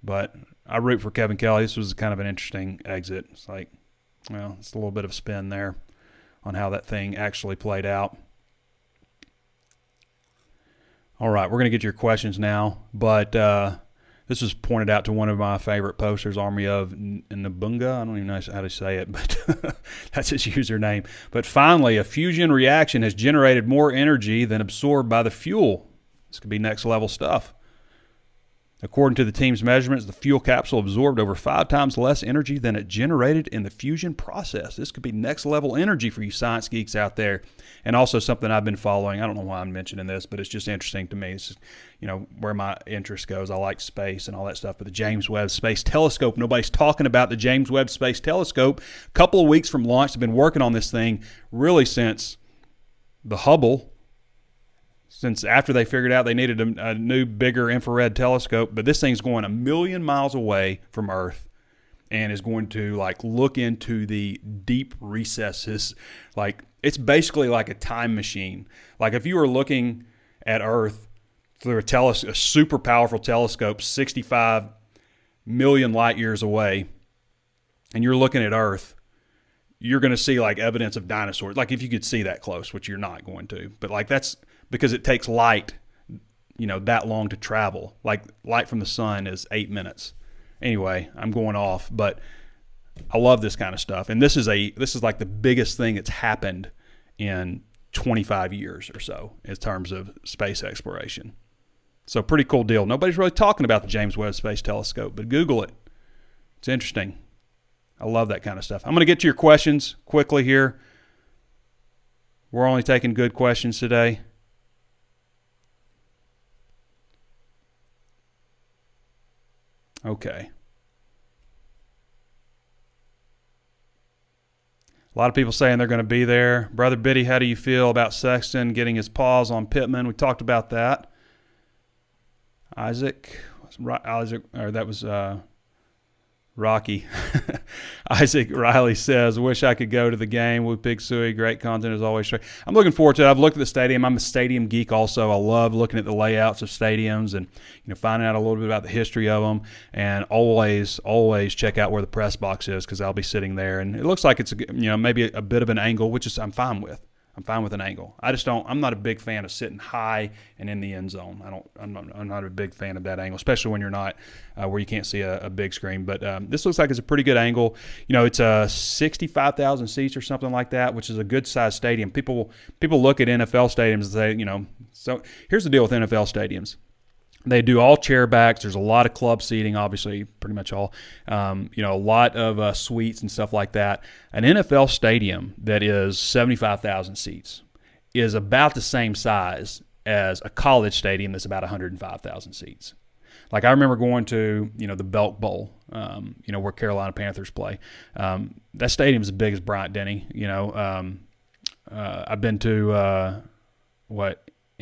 But I root for Kevin Kelly. This was kind of an interesting exit. It's it's a little bit of a spin there on how that thing actually played out. All right, we're going to get to your questions now, but this was pointed out to one of my favorite posters, Army of Nabunga. I don't even know how to say it, but that's his username. But finally, a fusion reaction has generated more energy than absorbed by the fuel. This could be next level stuff. According to the team's measurements, the fuel capsule absorbed over 5 times less energy than it generated in the fusion process. This could be next level energy for you science geeks out there. And also something I've been following. I don't know why I'm mentioning this, but it's just interesting to me. It's just, where my interest goes. I like space and all that stuff. But the James Webb Space Telescope, nobody's talking about the James Webb Space Telescope. A couple of weeks from launch, they've been working on this thing really since the Hubble. Since after they figured out they needed a new, bigger infrared telescope. But this thing's going 1 million miles away from Earth and is going to, look into the deep recesses. It's basically like a time machine. If you were looking at Earth through a super powerful telescope, 65 million light years away and you're looking at Earth, you're going to see like evidence of dinosaurs. Like if you could see that close, which you're not going to, but like that's because it takes light, that long to travel. Like light from the sun is 8 minutes. Anyway, I'm going off, but I love this kind of stuff. And this is like the biggest thing that's happened in 25 years or so in terms of space exploration. So pretty cool deal. Nobody's really talking about the James Webb Space Telescope, but Google it. It's interesting. I love that kind of stuff. I'm going to get to your questions quickly here. We're only taking good questions today. Okay. A lot of people saying they're going to be there. Brother Biddy, how do you feel about Sexton getting his paws on Pittman? We talked about that. Rocky. Isaac Riley says, wish I could go to the game with Big Suey. Great content as always. I'm looking forward to it. I've looked at the stadium. I'm a stadium geek also. I love looking at the layouts of stadiums and finding out a little bit about the history of them, and always check out where the press box is because I'll be sitting there. And it looks like it's maybe a bit of an angle, which is I'm fine with. I'm fine with an angle. I'm not a big fan of sitting high and in the end zone. I'm not a big fan of that angle, especially when you're not where you can't see a big screen. But this looks like it's a pretty good angle. It's 65,000 seats or something like that, which is a good sized stadium. People look at NFL stadiums and say, so here's the deal with NFL stadiums. They do all chair backs. There's a lot of club seating, obviously, pretty much all. A lot of suites and stuff like that. An NFL stadium that is 75,000 seats is about the same size as a college stadium that's about 105,000 seats. Like I remember going to, the Belk Bowl, where Carolina Panthers play. That stadium's as big as Bryant-Denny. I've been to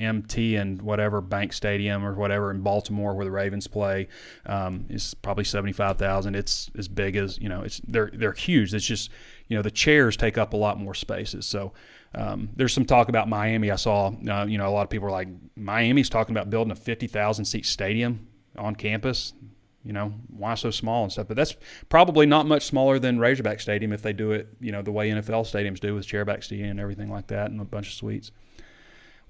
MT and whatever Bank Stadium or whatever in Baltimore where the Ravens play is probably 75,000. It's as big as they're huge. It's just the chairs take up a lot more spaces. So there's some talk about Miami. I saw a lot of people are like, Miami's talking about building a 50,000 seat stadium on campus. Why so small and stuff? But that's probably not much smaller than Razorback Stadium if they do it the way NFL stadiums do with chairback seating and everything like that and a bunch of suites.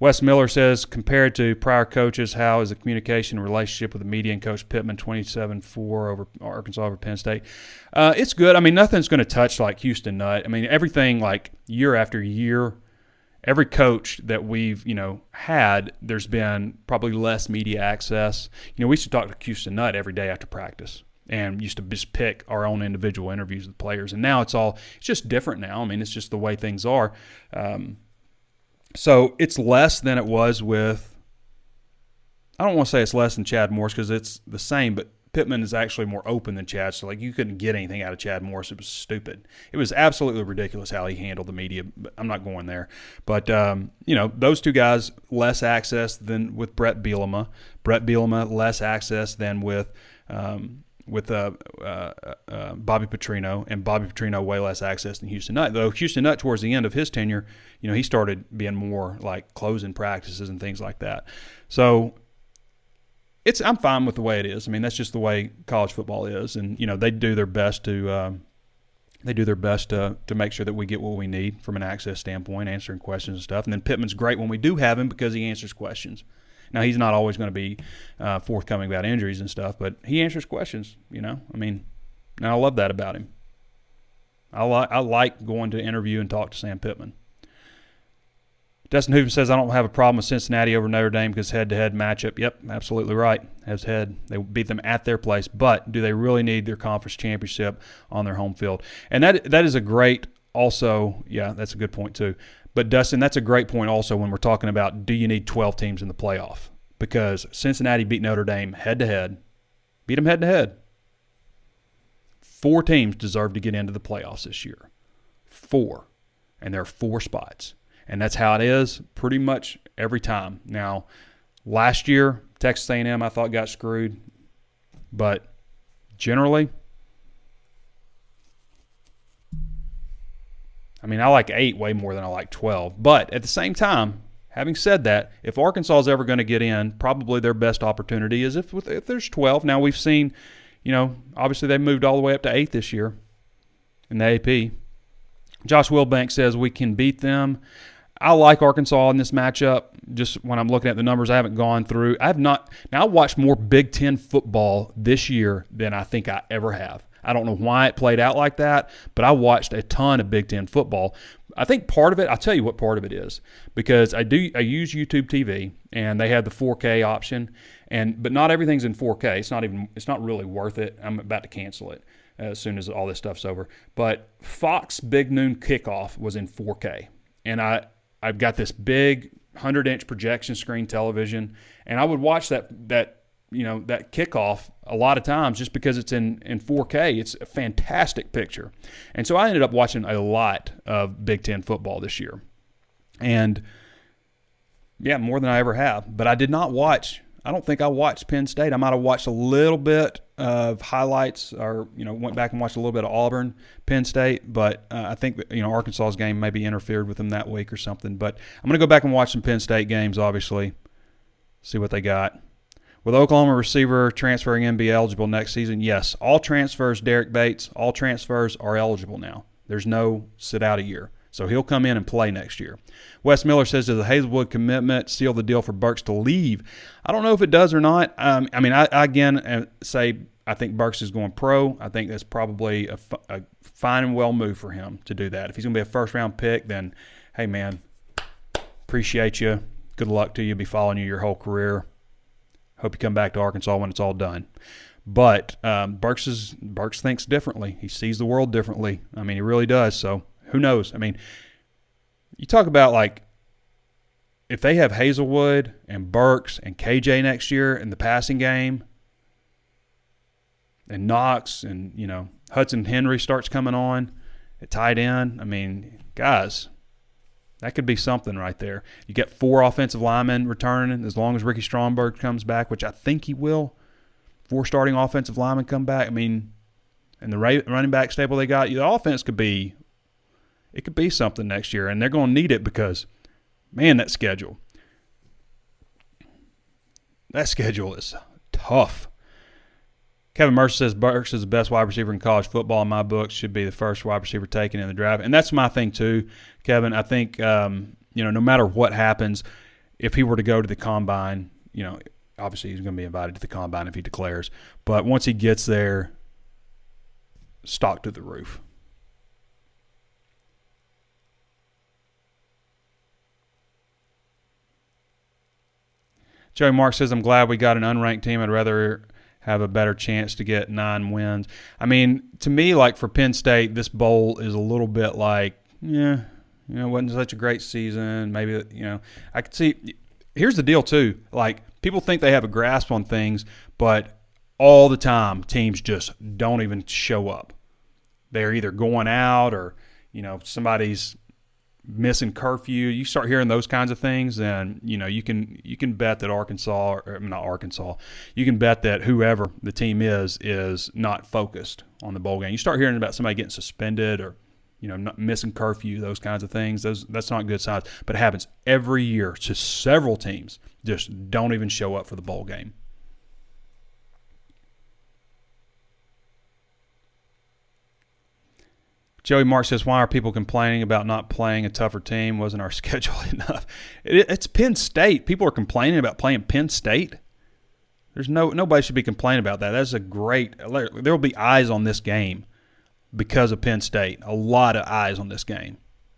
Wes Miller says, compared to prior coaches, how is the communication relationship with the media and Coach Pittman 27-4 over Arkansas over Penn State? It's good. I mean, nothing's going to touch like Houston Nutt. I mean, everything like year after year, every coach that we've, had, there's been probably less media access. We used to talk to Houston Nutt every day after practice and used to just pick our own individual interviews with players. And now it's just different now. I mean, it's just the way things are. So it's less than it was with – I don't want to say it's less than Chad Morris because it's the same, but Pittman is actually more open than Chad. So, you couldn't get anything out of Chad Morris. It was stupid. It was absolutely ridiculous how he handled the media. But I'm not going there. But, those two guys, less access than with Brett Bielema. Brett Bielema, less access than with Bobby Petrino, and Bobby Petrino way less access than Houston Nutt. Though Houston Nutt, towards the end of his tenure, he started being more like closing practices and things like that. So I'm fine with the way it is. I mean, that's just the way college football is, and they do their best to make sure that we get what we need from an access standpoint, answering questions and stuff. And then Pittman's great when we do have him because he answers questions. Now, he's not always going to be forthcoming about injuries and stuff, but he answers questions, I mean, and I love that about him. I like going to interview and talk to Sam Pittman. Dustin Hooven says, I don't have a problem with Cincinnati over Notre Dame because head-to-head matchup. Yep, absolutely right. Head. They beat them at their place, but do they really need their conference championship on their home field? And that is a great also, yeah, that's a good point too. But, Dustin, that's a great point also when we're talking about do you need 12 teams in the playoff? Because Cincinnati beat Notre Dame head-to-head, beat them head-to-head. 4 teams deserve to get into the playoffs this year. 4. And there are 4 spots. And that's how it is pretty much every time. Now, last year, Texas A&M I thought got screwed. But generally, I mean, I like 8 way more than I like 12. But at the same time, having said that, if Arkansas is ever going to get in, probably their best opportunity is if there's 12. Now, we've seen, obviously they moved all the way up to 8th this year in the AP. Josh Wilbank says we can beat them. I like Arkansas in this matchup. Just when I'm looking at the numbers, I haven't gone through. I watched more Big Ten football this year than I think I ever have. I don't know why it played out like that, but I watched a ton of Big Ten football. I think part of it, I'll tell you what part of it is, because I use YouTube TV, and they had the 4K option, but not everything's in 4K. It's not really worth it. I'm about to cancel it as soon as all this stuff's over. But Fox Big Noon Kickoff was in 4K, and I've got this big 100-inch projection screen television, and I would watch that kickoff a lot of times just because it's in 4K. It's a fantastic picture. And so I ended up watching a lot of Big Ten football this year. And, yeah, more than I ever have. But I don't think I watched Penn State. I might have watched a little bit of highlights or, went back and watched a little bit of Auburn, Penn State. But I think that, Arkansas's game maybe interfered with them that week or something. But I'm going to go back and watch some Penn State games, obviously, see what they got. With Oklahoma receiver transferring and be eligible next season, yes, all transfers, Derek Bates, all transfers are eligible now. There's no sit out a year. So he'll come in and play next year. Wes Miller says, does the Hazelwood commitment seal the deal for Burks to leave? I don't know if it does or not. I again say I think Burks is going pro. I think that's probably a fine and well move for him to do that. If he's going to be a first-round pick, then, hey, man, appreciate you. Good luck to you. Be following you your whole career. Hope you come back to Arkansas when it's all done. But Burks thinks differently. He sees the world differently. I mean, he really does. So who knows? I mean, you talk about like if they have Hazelwood and Burks and KJ next year in the passing game, and Knox and Hudson Henry starts coming on at tight end. I mean, guys. That could be something right there. You get 4 offensive linemen returning as long as Ricky Stromberg comes back, which I think he will. 4 starting offensive linemen come back. I mean, and the running back stable they got, the offense could be something next year, and they're going to need it because, man, that schedule is tough. Kevin Mercer says Burks is the best wide receiver in college football in my books, should be the first wide receiver taken in the draft. And that's my thing too, Kevin. I think, no matter what happens, if he were to go to the combine, obviously he's going to be invited to the combine if he declares. But once he gets there, stock to the roof. Joey Mark says, I'm glad we got an unranked team. I'd rather have a better chance to get 9 wins. I mean, to me, like for Penn State, this bowl is a little bit like, it wasn't such a great season. Maybe, I could see. Here's the deal, too. Like, people think they have a grasp on things, but all the time, teams just don't even show up. They're either going out or, somebody's missing curfew. You start hearing those kinds of things, then you can bet that you can bet that whoever the team is not focused on the bowl game. You start hearing about somebody getting suspended or not missing curfew, those kinds of things. That's not good signs. But it happens every year to several teams just don't even show up for the bowl game. Joey Mark says, why are people complaining about not playing a tougher team? Wasn't our schedule enough? It's Penn State. People are complaining about playing Penn State. Nobody should be complaining about that. That's a great – there will be eyes on this game because of Penn State. A lot of eyes on this game.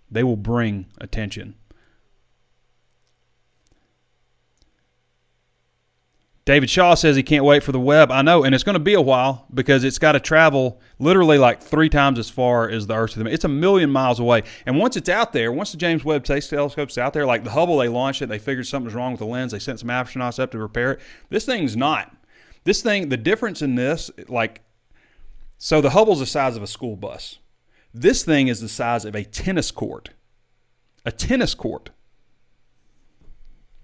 They will bring attention. David Shaw says he can't wait for the web. I know, and it's going to be a while because it's got to travel literally like 3 times as far as the Earth to the Moon. It's 1,000,000 miles away. And once it's out there, once the James Webb Space Telescope's out there, like the Hubble, they launched it, they figured something was wrong with the lens, they sent some astronauts up to repair it. This thing's not. This thing, the difference in this, so the Hubble's the size of a school bus. This thing is the size of a tennis court. A tennis court.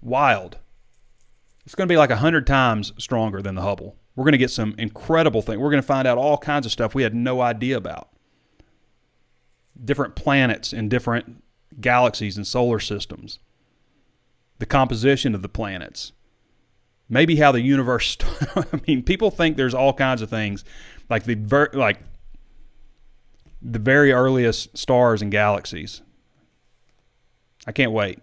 Wild. It's going to be like 100 times stronger than the Hubble. We're going to get some incredible things. We're going to find out all kinds of stuff we had no idea about. Different planets and different galaxies and solar systems. The composition of the planets. maybe how the universe I mean, people think there's all kinds of things, like the very earliest stars and galaxies. I can't wait.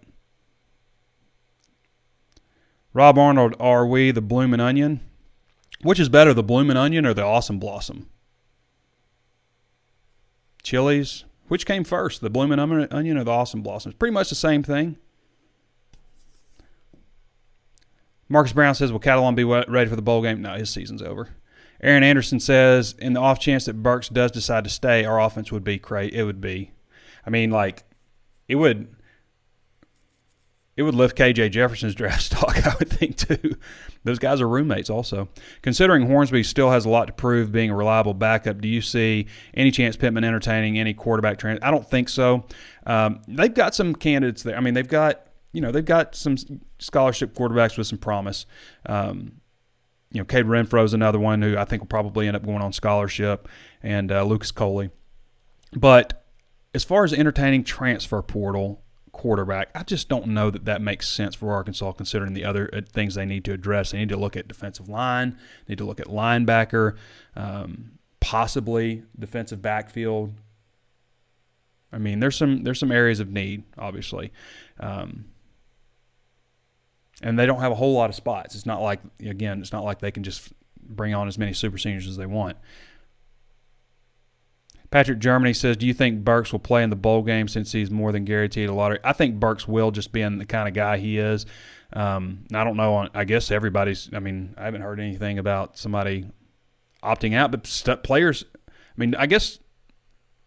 Rob Arnold, are we the Bloomin' Onion? Which is better, the Bloomin' Onion or the Awesome Blossom? Chili's. Which came first, the Bloomin' Onion or the Awesome Blossom? It's pretty much the same thing. Marcus Brown says, will Catalan be ready for the bowl game? No, his season's over. Aaron Anderson says, in the off chance that Burks does decide to stay, our offense would be crazy. It would be. I mean, like, it would lift KJ Jefferson's draft stock, I would think, too. Those guys are roommates also. Considering Hornsby still has a lot to prove being a reliable backup, do you see any chance Pittman entertaining any quarterback trend? I don't think so. They've got some candidates there. I mean, they've got some scholarship quarterbacks with some promise. Cade Renfro's another one who I think will probably end up going on scholarship, and Lucas Coley. But as far as entertaining transfer portal quarterback, I just don't know that makes sense for Arkansas considering the other things they need to address. They need to look at defensive line, need to look at linebacker, possibly defensive backfield. I mean, there's some areas of need, obviously. And they don't have a whole lot of spots. It's not like they can just bring on as many super seniors as they want. Patrick Germany says, do you think Burks will play in the bowl game since he's more than guaranteed a lottery? I think Burks will, just being the kind of guy he is. I don't know. I guess I haven't heard anything about somebody opting out, but players, I guess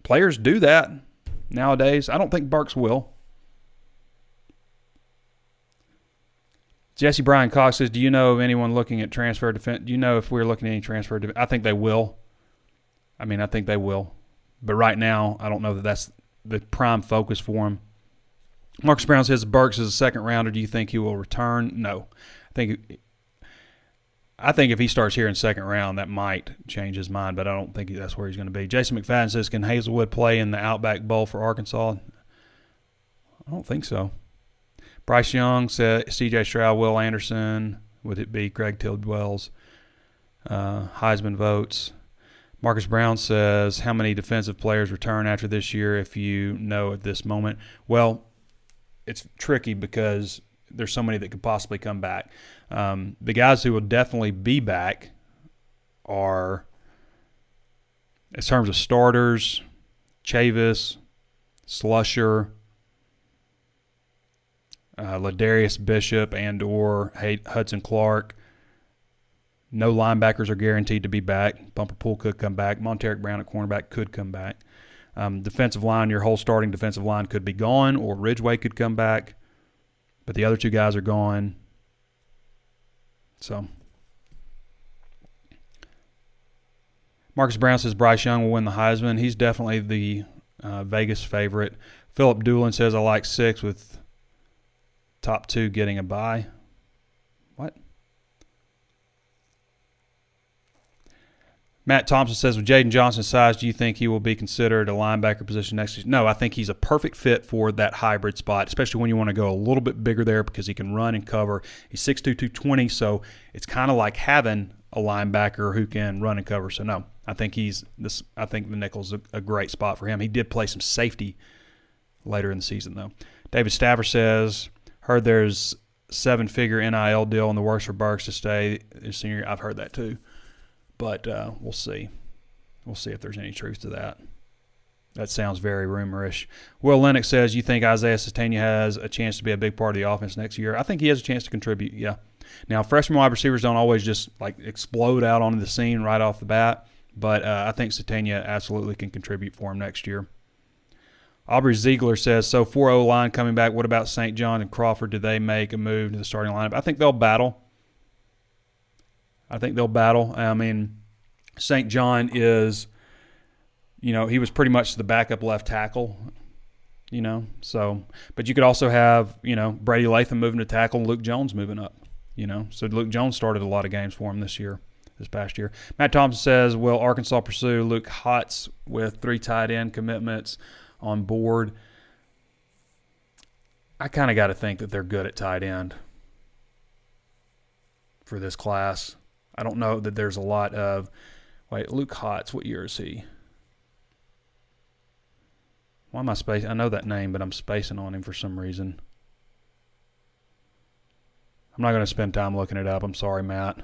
players do that nowadays. I don't think Burks will. Jesse Bryan Cox says, do you know of anyone looking at transfer defense? Do you know if we're looking at any transfer defense? I think they will. I think they will. But right now, I don't know that that's the prime focus for him. Marcus Brown says Burks is a second rounder. Do you think he will return? No. I think if he starts here in second round, that might change his mind, but I don't think that's where he's going to be. Jason McFadden says, can Hazelwood play in the Outback Bowl for Arkansas? I don't think so. Bryce Young said C.J. Stroud, Will Anderson. Would it be Greg Tidwell's Heisman votes? Marcus Brown says, how many defensive players return after this year if you know at this moment? Well, it's tricky because there's so many that could possibly come back. The guys who will definitely be back are, in terms of starters, Chavis, Slusher, Ladarius Bishop and or Hudson Clark. No linebackers are guaranteed to be back. Bumper Pool could come back. Monteric Brown at cornerback could come back. Defensive line, your whole starting defensive line could be gone, or Ridgeway could come back. But the other two guys are gone. So Marcus Brown says Bryce Young will win the Heisman. He's definitely the Vegas favorite. Philip Doolin says I like 6 with top 2 getting a bye. What? Matt Thompson says, with Jaden Johnson's size, do you think he will be considered a linebacker position next year? No, I think he's a perfect fit for that hybrid spot, especially when you want to go a little bit bigger there because he can run and cover. He's 6'2", 220, so it's kind of like having a linebacker who can run and cover. So, no, I think I think the nickel's a great spot for him. He did play some safety later in the season, though. David Staver says, heard there's 7-figure NIL deal in the works for Burks to stay his senior year. I've heard that too. But we'll see. We'll see if there's any truth to that. That sounds very rumorish. Will Lennox says, you think Isaiah Satania has a chance to be a big part of the offense next year? I think he has a chance to contribute, yeah. Now, freshman wide receivers don't always just explode out onto the scene right off the bat, but I think Satania absolutely can contribute for him next year. Aubrey Ziegler says, so 4-0 line coming back, what about St. John and Crawford? Did they make a move to the starting lineup? I think they'll battle. I mean, St. John is, he was pretty much the backup left tackle, So, but you could also have, Brady Latham moving to tackle and Luke Jones moving up, So Luke Jones started a lot of games for him this past year. Matt Thompson says, will Arkansas pursue Luke Hotz with 3 tight end commitments on board? I kind of got to think that they're good at tight end. for this class. I don't know that there's a lot of – wait, Luke Hotz, what year is he? Why am I spacing? I know that name, but I'm spacing on him for some reason. I'm not going to spend time looking it up. I'm sorry, Matt.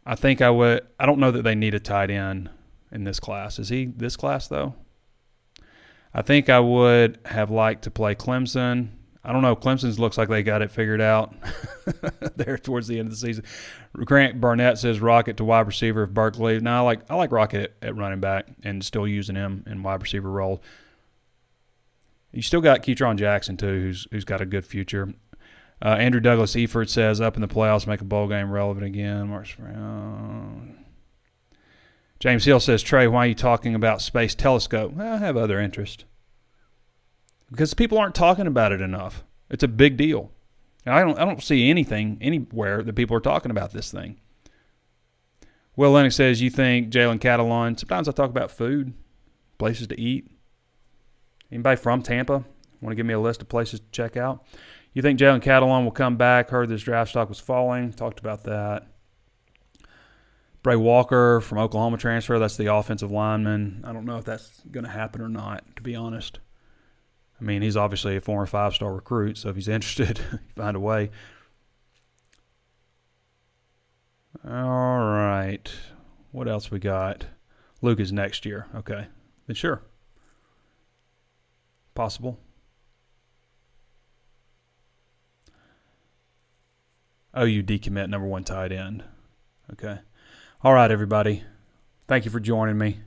I think I would – I don't know that they need a tight end in this class. Is he this class, though? I think I would have liked to play Clemson. I don't know. Clemson's looks like they got it figured out there towards the end of the season. Grant Barnett says Rocket to wide receiver if Berkeley. No, I like Rocket at running back and still using him in wide receiver role. You still got Keatron Jackson, too, who's got a good future. Andrew Douglas Eford says up in the playoffs, make a bowl game relevant again. James Hill says, Trey, why are you talking about Space Telescope? Well, I have other interest. Because people aren't talking about it enough. It's a big deal. And I don't see anything anywhere that people are talking about this thing. Will Lennox says, you think Jalen Catalon, sometimes I talk about food, places to eat. Anybody from Tampa want to give me a list of places to check out? You think Jalen Catalon will come back? Heard this draft stock was falling. Talked about that. Bray Walker from Oklahoma transfer. That's the offensive lineman. I don't know if that's going to happen or not, to be honest. I mean, he's obviously a former 5-star recruit, so if he's interested, find a way. All right. What else we got? Luke is next year. Okay. Then sure. Possible. OU decommit number 1 tight end. Okay. All right, everybody. Thank you for joining me.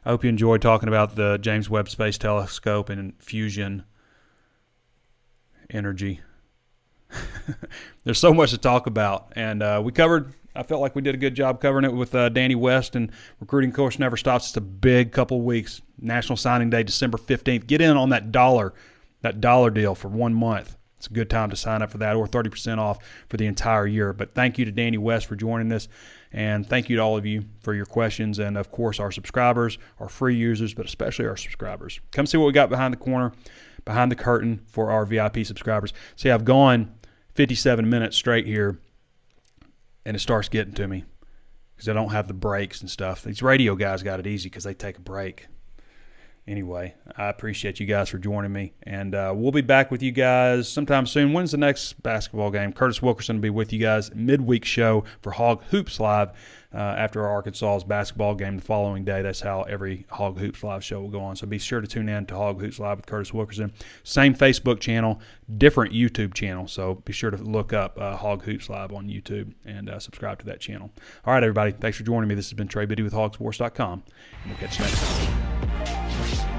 I hope you enjoyed talking about the James Webb Space Telescope and fusion energy. There's so much to talk about, and I felt like we did a good job covering it with Danny West, and recruiting course never stops. It's a big couple weeks. National Signing Day, December 15th. Get in on that dollar deal for 1 month. It's a good time to sign up for that, or 30% off for the entire year. But thank you to Danny West for joining us, and thank you to all of you for your questions, and, of course, our subscribers, our free users, but especially our subscribers. Come see what we got behind the curtain for our VIP subscribers. See, I've gone 57 minutes straight here, and it starts getting to me because I don't have the breaks and stuff. These radio guys got it easy because they take a break. Anyway, I appreciate you guys for joining me, and we'll be back with you guys sometime soon. When's the next basketball game? Curtis Wilkerson will be with you guys midweek show for Hog Hoops Live after Arkansas's basketball game the following day. That's how every Hog Hoops Live show will go on. So be sure to tune in to Hog Hoops Live with Curtis Wilkerson. Same Facebook channel, different YouTube channel. So be sure to look up Hog Hoops Live on YouTube and subscribe to that channel. All right, everybody. Thanks for joining me. This has been Trey Biddy with HawgSports.com, and we'll catch you next time.